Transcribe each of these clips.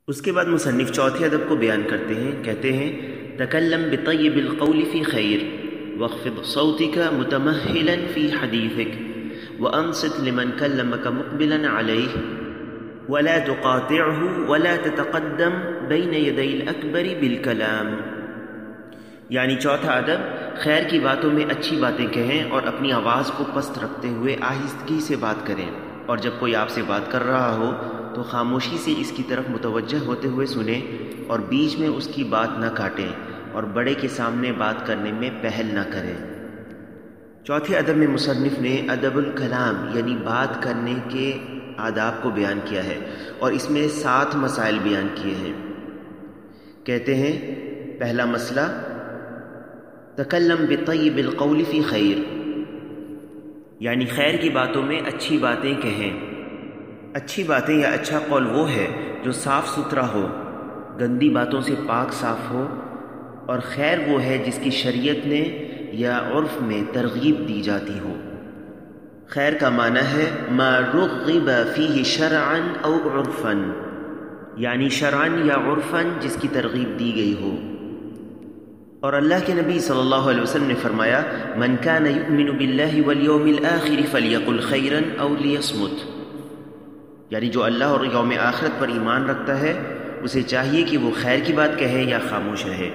اس کے بعد مصنف چوتھے ادب کو بیان کرتے ہیں، کہتے ہیں تکلم بطیب القول فی خیر واخفض صوتک متمہلا فی حدیثک وانصت لمن کلمک مقبلا علیہ ولا تقاطعه ولا تتقدم بین یدی الاکبر بالکلام۔ یعنی چوتھا ادب، خیر کی باتوں میں اچھی باتیں کہیں اور اپنی آواز کو پست رکھتے ہوئے آہستگی سے بات کریں، اور جب کوئی آپ سے بات کر رہا ہو تو خاموشی سے اس کی طرف متوجہ ہوتے ہوئے سنیں اور بیچ میں اس کی بات نہ کاٹیں اور بڑے کے سامنے بات کرنے میں پہل نہ کریں۔ چوتھے ادب میں مصنف نے ادب الکلام یعنی بات کرنے کے آداب کو بیان کیا ہے، اور اس میں 7 مسائل بیان کیے ہیں۔ کہتے ہیں پہلا مسئلہ، تکلم بطیب القول فی خیر، یعنی خیر کی باتوں میں اچھی باتیں کہیں۔ اچھی باتیں یا اچھا قول وہ ہے جو صاف ستھرا ہو، گندی باتوں سے پاک صاف ہو، اور خیر وہ ہے جس کی شریعت نے یا عرف میں ترغیب دی جاتی ہو۔ خیر کا معنی ہے ما رغب فیہ شرعا او عرفا، یعنی شرعن یا عرفاً جس کی ترغیب دی گئی ہو۔ اور اللہ کے نبی صلی اللہ علیہ وسلم نے فرمایا من کان یؤمن باللہ والیوم الآخر فلیقل خیرا او لیصمت، یعنی جو اللہ اور یوم آخرت پر ایمان رکھتا ہے اسے چاہیے کہ وہ خیر کی بات کہے یا خاموش رہے۔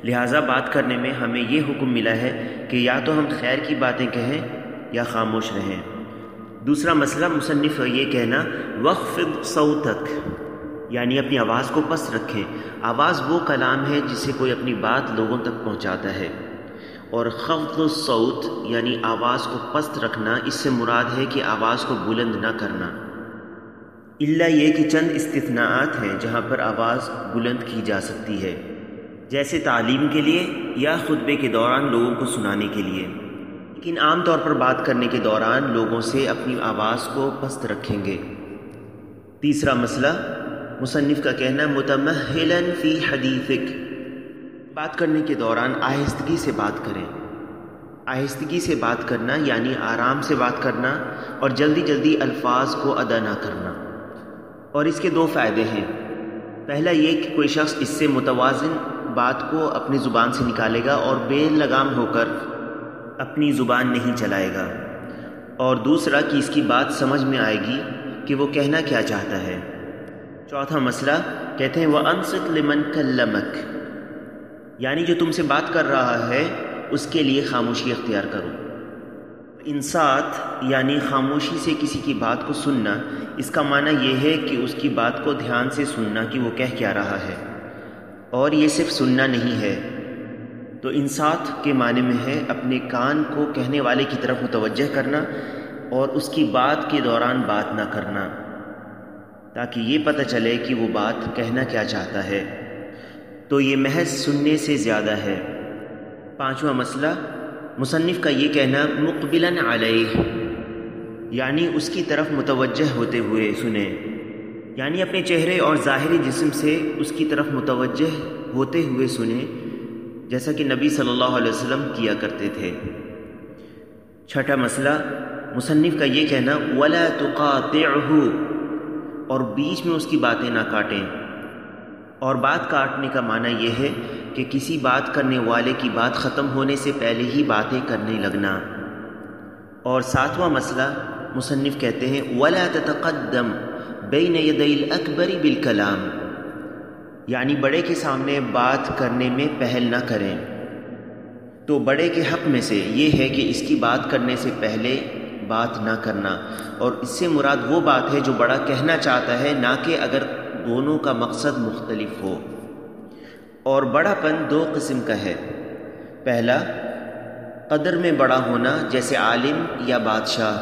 لہٰذا بات کرنے میں ہمیں یہ حکم ملا ہے کہ یا تو ہم خیر کی باتیں کہیں یا خاموش رہیں۔ دوسرا مسئلہ، مصنف یہ کہنا واخفض صوتک، یعنی اپنی آواز کو پست رکھیں۔ آواز وہ کلام ہے جس سے کوئی اپنی بات لوگوں تک پہنچاتا ہے، اور خفض الصوت یعنی آواز کو پست رکھنا، اس سے مراد ہے کہ آواز کو بلند نہ کرنا، الا یہ کہ چند استثناءات ہیں جہاں پر آواز بلند کی جا سکتی ہے، جیسے تعلیم کے لیے یا خطبے کے دوران لوگوں کو سنانے کے لیے، لیکن عام طور پر بات کرنے کے دوران لوگوں سے اپنی آواز کو پست رکھیں گے۔ تیسرا مسئلہ، مصنف کا کہنا متمہلا فی حدیثک، بات کرنے کے دوران آہستگی سے بات کریں۔ آہستگی سے بات کرنا یعنی آرام سے بات کرنا اور جلدی جلدی الفاظ کو ادا نہ کرنا۔ اور اس کے 2 فائدے ہیں۔ پہلا یہ کہ کوئی شخص اس سے متوازن بات کو اپنی زبان سے نکالے گا اور بے لگام ہو کر اپنی زبان نہیں چلائے گا، اور دوسرا کہ اس کی بات سمجھ میں آئے گی کہ وہ کہنا کیا چاہتا ہے۔ چوتھا مسئلہ، کہتے ہیں وَأَنصِتْ لِمَنْ كَلَّمَكَ، یعنی جو تم سے بات کر رہا ہے اس کے لیے خاموشی اختیار کرو۔ انصات یعنی خاموشی سے کسی کی بات کو سننا، اس کا معنی یہ ہے کہ اس کی بات کو دھیان سے سننا کہ وہ کہہ کیا رہا ہے، اور یہ صرف سننا نہیں ہے۔ تو انصات کے معنی میں ہے اپنے کان کو کہنے والے کی طرف متوجہ کرنا اور اس کی بات کے دوران بات نہ کرنا، تاکہ یہ پتہ چلے کہ وہ بات کہنا کیا چاہتا ہے، تو یہ محض سننے سے زیادہ ہے۔ پانچواں مسئلہ، مصنف کا یہ کہنا مقبلا علیہ، یعنی اس کی طرف متوجہ ہوتے ہوئے سنیں، یعنی اپنے چہرے اور ظاہری جسم سے اس کی طرف متوجہ ہوتے ہوئے سنیں، جیسا کہ نبی صلی اللہ علیہ وسلم کیا کرتے تھے۔ چھٹا مسئلہ، مصنف کا یہ کہنا ولا تقاطعه، اور بیچ میں اس کی باتیں نہ کاٹیں۔ اور بات کاٹنے کا معنی یہ ہے کہ کسی بات کرنے والے کی بات ختم ہونے سے پہلے ہی باتیں کرنے لگنا۔ اور 7واں مسئلہ، مصنف کہتے ہیں وَلَا تَتَقَدَّمْ بَيْنَ يَدَيِ الْأَكْبَرِ بِالْكَلَامِ، یعنی بڑے کے سامنے بات کرنے میں پہل نہ کریں۔ تو بڑے کے حق میں سے یہ ہے کہ اس کی بات کرنے سے پہلے بات نہ کرنا، اور اس سے مراد وہ بات ہے جو بڑا کہنا چاہتا ہے، نہ کہ اگر دونوں کا مقصد مختلف ہو۔ اور بڑا پن 2 قسم کا ہے۔ پہلا، قدر میں بڑا ہونا جیسے عالم یا بادشاہ،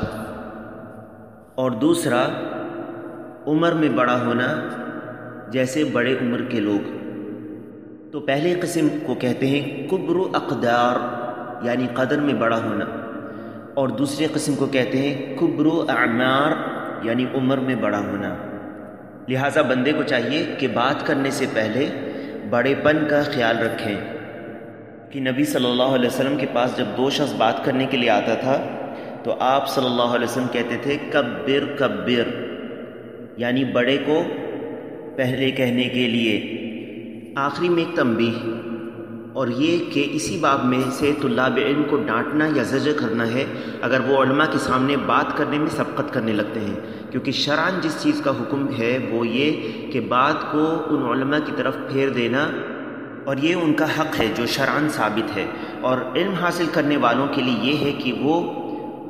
اور دوسرا عمر میں بڑا ہونا جیسے بڑے عمر کے لوگ۔ تو پہلے قسم کو کہتے ہیں کبر اقدار، یعنی قدر میں بڑا ہونا، اور دوسرے قسم کو کہتے ہیں کبر اعمار، یعنی عمر میں بڑا ہونا۔ لہٰذا بندے کو چاہیے کہ بات کرنے سے پہلے بڑے پن کا خیال رکھیں، کہ نبی صلی اللہ علیہ وسلم کے پاس جب 2 شخص بات کرنے کے لیے آتا تھا تو آپ صلی اللہ علیہ وسلم کہتے تھے کبر کبر، یعنی بڑے کو پہلے کہنے کے لیے۔ آخری میں ایک تنبیہ، اور یہ کہ اسی باب میں سے طلاب علم کو ڈانٹنا یا زجر کرنا ہے اگر وہ علماء کے سامنے بات کرنے میں سبقت کرنے لگتے ہیں، کیونکہ شرعاً جس چیز کا حکم ہے وہ یہ کہ بات کو ان علماء کی طرف پھیر دینا، اور یہ ان کا حق ہے جو شرعاً ثابت ہے، اور علم حاصل کرنے والوں کے لیے یہ ہے کہ وہ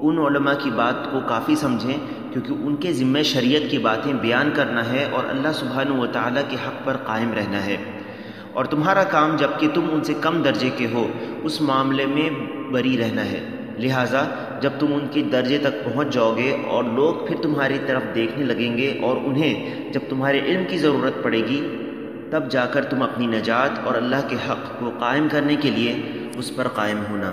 ان علماء کی بات کو کافی سمجھیں، کیونکہ ان کے ذمہ شریعت کی باتیں بیان کرنا ہے اور اللہ سبحانہ و تعالیٰ کے حق پر قائم رہنا ہے، اور تمہارا کام جب کہ تم ان سے کم درجے کے ہو اس معاملے میں بری رہنا ہے۔ لہٰذا جب تم ان کے درجے تک پہنچ جاؤ گے اور لوگ پھر تمہاری طرف دیکھنے لگیں گے اور انہیں جب تمہارے علم کی ضرورت پڑے گی تب جا کر تم اپنی نجات اور اللہ کے حق کو قائم کرنے کے لیے اس پر قائم ہونا۔